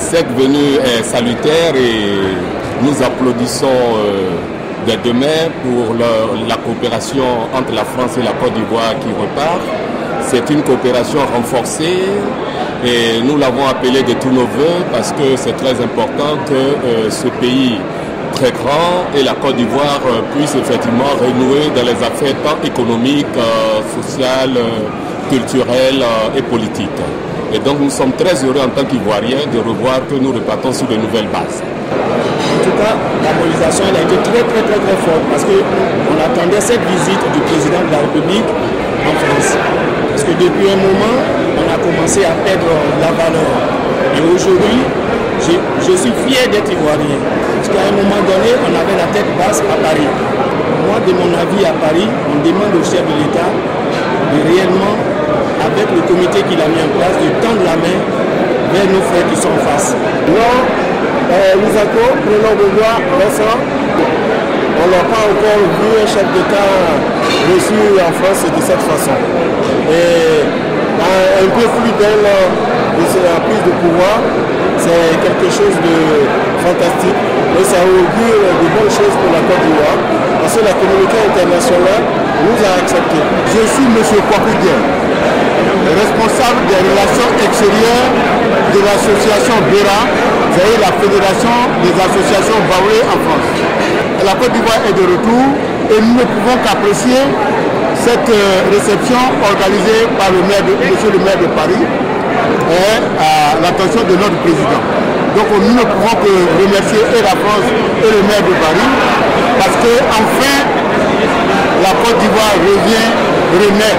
Cette venue est salutaire et nous applaudissons dès demain pour la coopération entre la France et la Côte d'Ivoire qui repart. C'est une coopération renforcée et nous l'avons appelée de tous nos voeux parce que c'est très important que ce pays très grand et la Côte d'Ivoire puissent effectivement renouer dans les affaires tant économiques, sociales, culturelles et politiques. Et donc nous sommes très heureux en tant qu'Ivoiriens de revoir que nous repartons sur de nouvelles bases. En tout cas, la mobilisation elle a été très forte parce qu'on attendait cette visite du président de la République en France. Parce que depuis un moment, on a commencé à perdre la valeur. Et aujourd'hui, je suis fier d'être Ivoirien. Parce qu'à un moment donné, on avait la tête basse à Paris. Moi, de mon avis, à Paris, on demande au chef de l'État de réellement, avec le comité qu'il a mis en place, de tendre la main vers nos frères qui sont en face. L'ISACO, prenons de voix récent. On n'a pas encore vu un chef d'État reçu en France de cette façon. Et un peu plus d'un an de la prise de pouvoir, c'est quelque chose de fantastique. Et ça augure de bonnes choses pour la Côte d'Ivoire. Parce que la communauté internationale nous a acceptés. Je suis M. Kwakoudien, responsable des relations extérieures de l'association BERA, c'est la Fédération des associations Baoulé en France. La Côte d'Ivoire est de retour et nous ne pouvons qu'apprécier cette réception organisée par monsieur le maire de Paris et à l'attention de notre président. Donc nous ne pouvons que remercier et la France et le maire de Paris parce que enfin la Côte d'Ivoire renaît.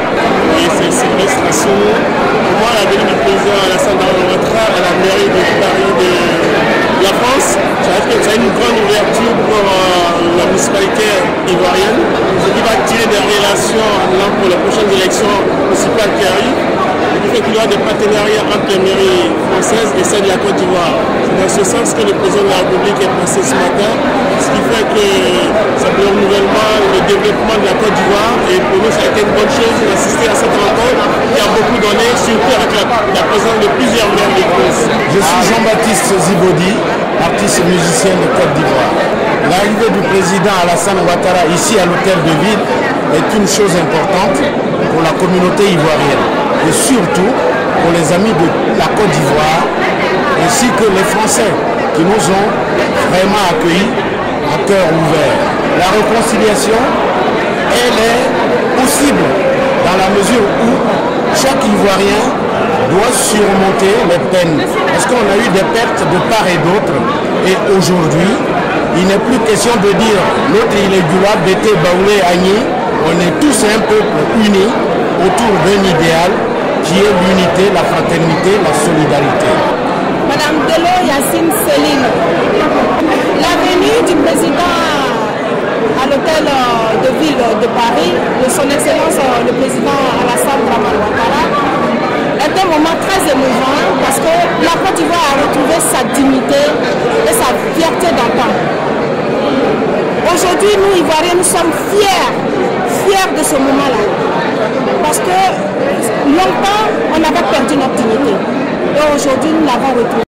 Et c'est Sylvestre Assou. Pour moi, la venue du président Alassane Ouattara à la mairie de Paris de la France, ça a une grande ouverture pour la municipalité ivoirienne, ce qui va tirer des relations pour les prochaines élections municipales qui arrivent. Il fait qu'il y aura des partenariats entre les mairies françaises et celles de la Côte d'Ivoire. C'est dans ce sens que le président de la République est passé ce matin, ce qui fait que ça peut renouvellement le développement de la Côte d'Ivoire. Et pour nous, ça a été une bonne chose d'assister à cette rencontre qui a beaucoup donné, surtout avec la présence de plusieurs maires de France. Je suis Jean-Baptiste Zibodi, artiste musicien de Côte d'Ivoire. L'arrivée du président Alassane Ouattara ici à l'hôtel de ville est une chose importante pour la communauté ivoirienne et surtout pour les amis de la Côte d'Ivoire ainsi que les Français qui nous ont vraiment accueillis à cœur ouvert. La réconciliation, elle est possible dans la mesure où chaque Ivoirien doit surmonter les peines. Parce qu'on a eu des pertes de part et d'autre. Et aujourd'hui, il n'est plus question de dire l'autre il est Djoula, Bété, Baoulé, Agni. On est tous un peuple uni autour d'un idéal qui est l'unité, la fraternité, la solidarité. Madame Delo Yacine Céline, la venue du président à l'hôtel de ville de Paris, de son Excellence le président Alassane Ouattara, est un moment très émouvant parce que la Côte d'Ivoire a retrouvé sa dignité et sa fierté d'antan. Aujourd'hui, nous, Ivoiriens, nous sommes fiers de ce moment-là. Parce que longtemps, on avait perdu notre dignité. Et aujourd'hui, nous l'avons retrouvée.